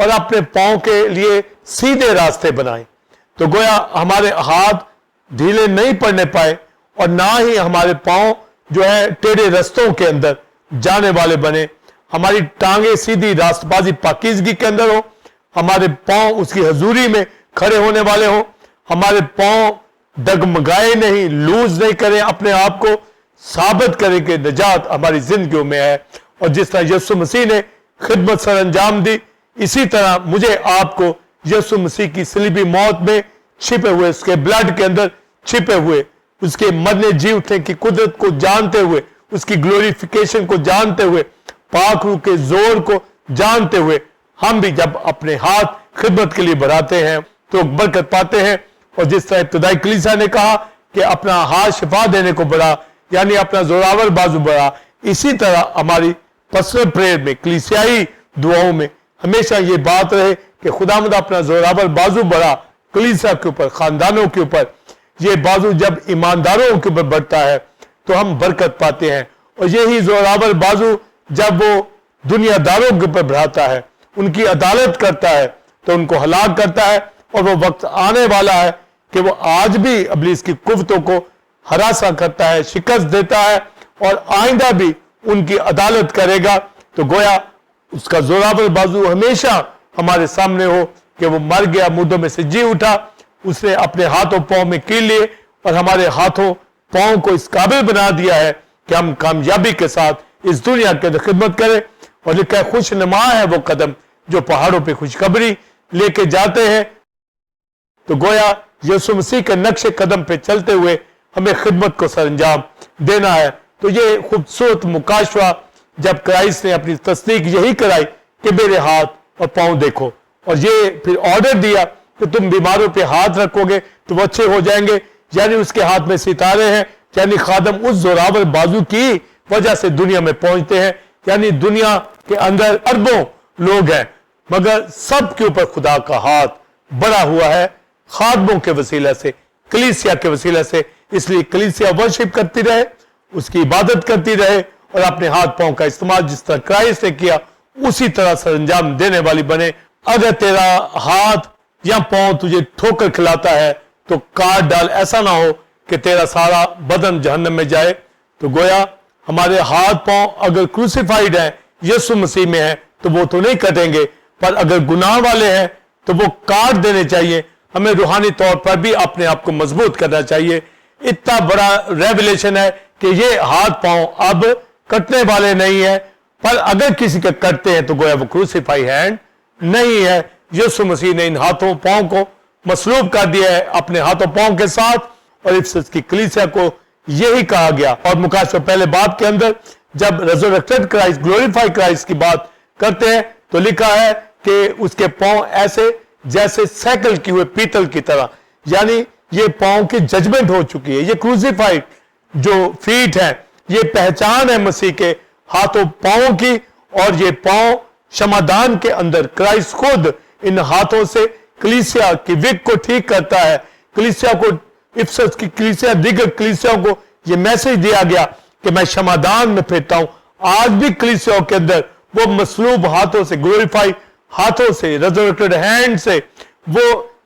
اور اپنے پاؤں کے لیے سیدھے راستے بنائیں، تو گویا ہمارے ہاتھ ڈھیلے نہیں پڑنے پائے اور نہ ہی ہمارے پاؤں جو ہے ٹیڑھے رستوں کے اندر جانے والے بنے، ہماری ٹانگیں سیدھی راست بازی پاکیزگی کے اندر ہو، ہمارے پاؤں اس کی حضوری میں کھڑے ہونے والے ہوں، ہمارے پاؤں ڈگمگائے نہیں، لوز نہیں کریں، اپنے آپ کو ثابت کریں کہ نجات ہماری زندگیوں میں ہے۔ اور جس طرح یسوع مسیح نے خدمت سر انجام دی، اسی طرح مجھے آپ کو یسوع مسیح کی صلیبی موت میں چھپے ہوئے، اس کے بلڈ کے اندر چھپے ہوئے، اس کے مرنے جی اٹھنے کی قدرت کو جانتے ہوئے، اس کی گلوریفیکیشن کو جانتے ہوئے، پاک روح کے زور کو جانتے ہوئے، ہم بھی جب اپنے ہاتھ خدمت کے لیے بڑھاتے ہیں تو برکت پاتے ہیں۔ اور جس طرح ابتدائی کلیسا نے کہا کہ اپنا ہاتھ شفا دینے کو بڑھا، یعنی اپنا زوراور بازو بڑھا، اسی طرح ہماری پرسنل پریئر میں، کلیسیائی دعاؤں میں ہمیشہ یہ بات رہے کہ خداوند اپنا زوراور بازو بڑھا کلیسا کے اوپر، خاندانوں کے اوپر۔ یہ بازو جب ایمانداروں کے اوپر بڑھتا ہے تو ہم برکت پاتے ہیں، اور یہی زوراور بازو جب وہ دنیا داروں کے اوپر بڑھاتا ہے، ان کی عدالت کرتا ہے، تو ان کو ہلاک کرتا ہے۔ اور وہ وقت آنے والا ہے کہ وہ آج بھی ابلیس کی قوتوں کو ہراساں کرتا ہے، شکست دیتا ہے، اور آئندہ بھی ان کی عدالت کرے گا۔ تو گویا اس کا زوراور بازو ہمیشہ ہمارے سامنے ہو کہ وہ مر گیا، مردوں میں سے جی اٹھا، اس نے اپنے ہاتھوں پاؤں میں کیل لیے اور ہمارے ہاتھوں پاؤں کو اس قابل بنا دیا ہے کہ ہم کامیابی کے ساتھ اس دنیا کے اندر خدمت کریں۔ اور لکھا ہے خوش نما ہے وہ قدم جو پہاڑوں پہ خوشخبری لے کے جاتے ہیں۔ تو گویا یسوع مسیح کے نقش قدم پہ چلتے ہوئے ہمیں خدمت کو سر انجام دینا ہے۔ تو یہ خوبصورت مکاشفہ جب کرائسٹ نے اپنی تصدیق یہی کرائی کہ میرے ہاتھ اور پاؤں دیکھو، اور یہ پھر آرڈر دیا کہ تم بیماروں پہ ہاتھ رکھو گے تو وہ اچھے ہو جائیں گے، یعنی اس کے ہاتھ میں ستارے ہیں، یعنی خادم اس زوراور بازو کی وجہ سے دنیا میں پہنچتے ہیں۔ یعنی دنیا کے اندر اربوں لوگ ہیں، مگر سب کے اوپر خدا کا ہاتھ بڑا ہوا ہے خادموں کے وسیلہ سے، کلیسیا کے وسیلہ سے۔ اس لیے کلیسیا ورشپ کرتی رہے، اس کی عبادت کرتی رہے، اور اپنے ہاتھ پاؤں کا استعمال جس طرح کرائسٹ نے کیا اسی طرح سر انجام دینے والی بنے۔ اگر تیرا ہاتھ یا پاؤں تجھے ٹھوکر کھلاتا ہے تو کاٹ ڈال، ایسا نہ ہو کہ تیرا سارا بدن جہنم میں جائے۔ تو گویا ہمارے ہاتھ پاؤں اگر کروسیفائیڈ ہیں، یسوع مسیح میں ہیں، تو وہ تو نہیں کٹیں گے، پر اگر گناہ والے ہیں تو وہ کاٹ دینے چاہیے۔ ہمیں روحانی طور پر بھی اپنے آپ کو مضبوط کرنا چاہیے۔ اتنا بڑا ریویلیشن ہے کہ یہ ہاتھ پاؤں اب کٹنے والے نہیں ہیں، پر اگر کسی کے کٹتے ہیں تو گویا وہ کروسیفائی ہینڈ نہیں ہے۔ یسوع مسیح نے ان ہاتھوں پاؤں کو مصلوب کر دیا ہے اپنے ہاتھوں پاؤں کے ساتھ، اور افسس کی کلیسیا کو یہی کہا گیا۔ اور مکاشفہ پہلے باب کے اندر جب ریزریکٹڈ کرائسٹ، گلوریفائی کرائسٹ کی بات کرتے ہیں تو لکھا ہے کہ اس کے پاؤں ایسے جیسے سیکل کی ہوئے پیتل کی طرح، یعنی یہ پاؤں کی ججمنٹ ہو چکی ہے۔ یہ کروسیفائیڈ جو فیٹ ہے یہ پہچان ہے مسیح کے ہاتھوں پاؤں کی، اور یہ پاؤں شمعدان کے اندر کرائسٹ خود ان ہاتھوں سے کلیسیا کی وک کو ٹھیک کرتا ہے۔ کلیسیا کو، افسس کی کلیسیا، دیگر کلیسیا کو یہ میسج دیا گیا کہ میں شمعدان میں پھرتا ہوں۔ آج بھی کلیسیاؤں کے اندر وہ مصلوب ہاتھوں سے، گلوریفائی ہاتھوں سے، ریزریکٹڈ ہینڈ سے وہ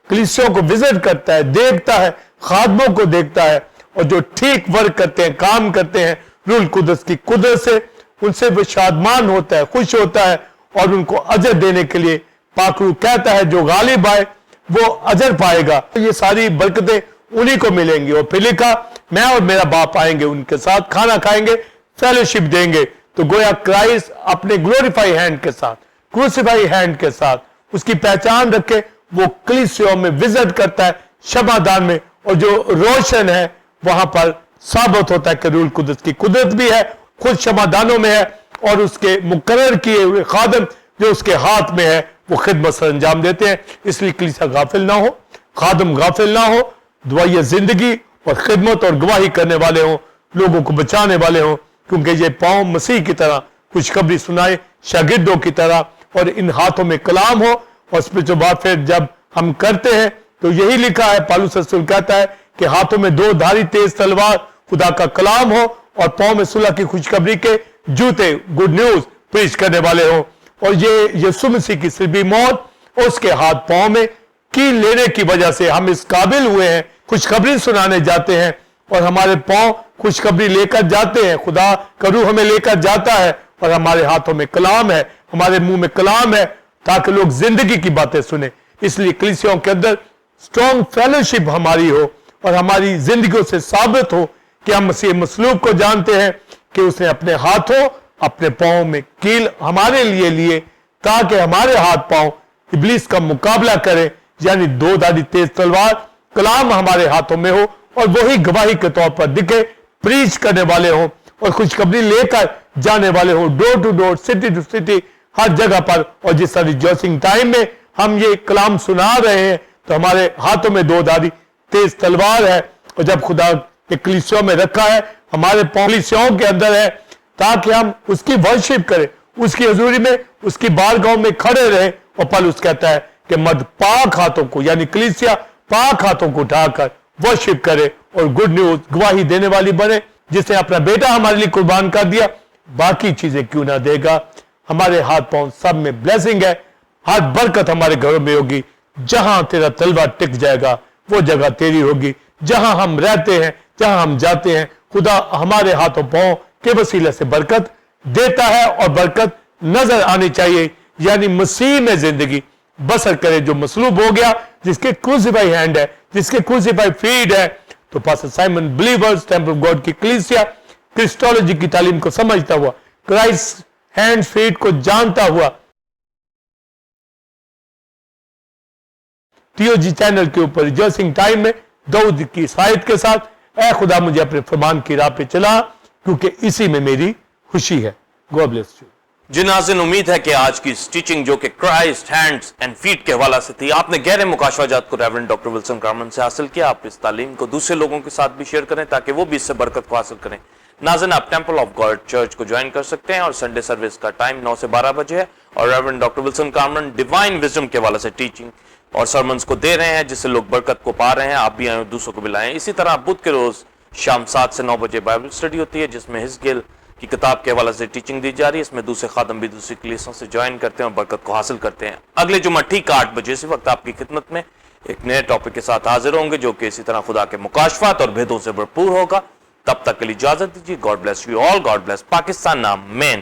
کلیسیاؤں کو وزٹ کرتا ہے، دیکھتا ہے، خادموں کو دیکھتا ہے، اور جو ٹھیک ورک کرتے ہیں، کام کرتے ہیں روح القدس کی قدرت سے، ان سے وہ شادمان ہوتا ہے، خوش ہوتا ہے، اور ان کو اجر دینے کے لیے پاک روح کہتا ہے جو غالب آئے وہ اجر پائے گا۔ یہ ساری برکتیں انہی کو ملیں گی۔ اور پھر لکھا میں اور میرا باپ آئیں گے، ان کے ساتھ کھانا کھائیں گے، فیلوشپ دیں گے۔ تو گویا کرائسٹ اپنے گلوریفائی ہینڈ کے ساتھ، کروسیفائی ہینڈ کے ساتھ اس کی پہچان رکھے، وہ کلیسیوں میں وزٹ کرتا ہے شمعدان میں، اور جو روشن ہے وہاں پر ثابت ہوتا ہے کہ روح القدس کی قدرت بھی ہے، خود شمعدانوں میں ہے، اور اس کے مقرر کیے ہوئے خادم جو اس کے ہاتھ میں ہے وہ خدمت سر انجام دیتے ہیں۔ اس لیے کلیسا غافل نہ ہو، خادم غافل نہ ہو، دعائیہ زندگی اور خدمت اور گواہی کرنے والے ہوں، لوگوں کو بچانے والے ہوں، کیونکہ یہ پاؤں مسیح کی طرح خوشخبری سنائے، شاگردوں کی طرح، اور ان ہاتھوں میں کلام ہو۔ اور اسپرچوئل وارفیئر جب ہم کرتے ہیں تو یہی لکھا ہے، پالوس رسول کہتا ہے کہ ہاتھوں میں دو دھاری تیز تلوار خدا کا کلام ہو، اور پاؤں میں صلح کی خوشخبری کے جوتے، گڈ نیوز پیش کرنے والے ہوں۔ اور یہ یسوع مسیح کی صلیبی موت اور اس کے ہاتھ پاؤں میں کیل لینے کی وجہ سے ہم اس قابل ہوئے ہیں، خوشخبری سنانے جاتے ہیں اور ہمارے پاؤں خوشخبری لے کر جاتے ہیں، خدا کا روح ہمیں لے کر جاتا ہے اور ہمارے ہاتھوں میں کلام ہے، ہمارے منہ میں کلام ہے تاکہ لوگ زندگی کی باتیں سنیں۔ اس لیے کلیسیوں کے اندر سٹرونگ فیلوشپ ہماری ہو اور ہماری زندگیوں سے ثابت ہو کہ ہم مسیح مصلوب کو جانتے ہیں کہ اس نے اپنے ہاتھوں اپنے پاؤں میں کیل ہمارے لیے لیے تاکہ ہمارے ہاتھ پاؤں ابلیس کا مقابلہ کریں، یعنی دو دھاری تیز تلوار کلام ہمارے ہاتھوں میں ہو اور وہی گواہی کے طور پر دکھے، پریچ کرنے والے ہوں اور خوشخبری لے کر جانے والے ہوں، door to door, city to city, ہر جگہ پر۔ اور جس طرح ریجوائسنگ ٹائم میں ہم یہ کلام سنا رہے ہیں تو ہمارے ہاتھوں میں دو دھاری تیز تلوار ہے، اور جب خدا کے کلیسیوں میں رکھا ہے، ہمارے کلیسیوں کے اندر ہے تاکہ ہم اس کی ورشپ کریں، اس کی حضوری میں، اس کی بارگاہوں میں کھڑے رہیں۔ اور پالوس کہتا ہے کہ مرد پاک ہاتھوں کو، یعنی کلیسیا پاک ہاتھوں کو اٹھا کر ورشپ کرے اور گڈ نیوز گواہی دینے والی بنے۔ جس نے اپنا بیٹا ہمارے لیے قربان کر دیا، باقی چیزیں کیوں نہ دے گا۔ ہمارے ہاتھ پاؤں سب میں بلیسنگ ہے، ہر برکت ہمارے گھروں میں ہوگی۔ جہاں تیرا تلوار ٹک جائے گا وہ جگہ تیری ہوگی۔ جہاں ہم رہتے ہیں، جہاں ہم جاتے ہیں، خدا ہمارے ہاتھوں پاؤں کے وسیلے سے برکت دیتا ہے، اور برکت نظر آنی چاہیے، یعنی مسیح میں زندگی بسر کرے جو مصلوب ہو گیا، جس کے کروسیفائی ہینڈ ہے، جس کے کروسیفائی فیٹ ہے۔ تو pastor Simon believers temple of God کی کلیسیا کرسٹولوجی کی تعلیم کو سمجھتا ہوا، کرائسٹ ہینڈ فیٹ کو جانتا ہوا، ٹی او جی چینل کے اوپر ریجوائسنگ ٹائم میں داؤد کی سائد کے ساتھ اے خدا مجھے اپنے فرمان کی راہ پہ چلا، کیونکہ اسی میں میری خوشی ہے۔ God bless you. جی ناظرین، امید ہے کہ آج کی اس ٹیچنگ جو کہ کرائسٹ ہینڈز اینڈ فیٹ کے حوالہ سے تھی، آپ نے گہرے مکاشفہ جات کو ریورنڈ ڈاکٹر ولسن کارمن سے حاصل کیا۔ آپ اس تعلیم کو دوسرے لوگوں کے ساتھ بھی شیئر کریں تاکہ وہ بھی اس سے برکت کو حاصل کریں۔ ناظرین، آپ ٹیمپل آف گاڈ چرچ کو جوائن کر سکتے ہیں، اور سنڈے سروس کا ٹائم 9 سے 12 بجے ہے، اور reverend doctor Wilson Carmen divine wisdom کے حوالے سے ٹیچنگ اور سرمنز کو دے رہے ہیں، جس سے لوگ برکت کو پا رہے ہیں۔ آپ بھی آئیں اور دوسروں کو بھی لائیں۔ اسی طرح بدھ کے روز شام 7 سے 9 بجے بائبل اسٹڈی ہوتی ہے، جس میں حزقیل کی کتاب کے حوالے سے ٹیچنگ دی جا رہی ہے۔ اس میں دوسرے خادم بھی دوسری کلیسوں سے جوائن کرتے ہیں اور برکت کو حاصل کرتے ہیں۔ اگلے جمعہ ٹھیک 8 بجے اسی وقت آپ کی خدمت میں ایک نئے ٹاپک کے ساتھ حاضر ہوں گے، جو کہ اسی طرح خدا کے مکاشفات اور بھیدوں سے بھرپور ہوگا۔ تب تک کے لیے اجازت دیجیے۔ God bless you all, God bless Pakistan, نام مین۔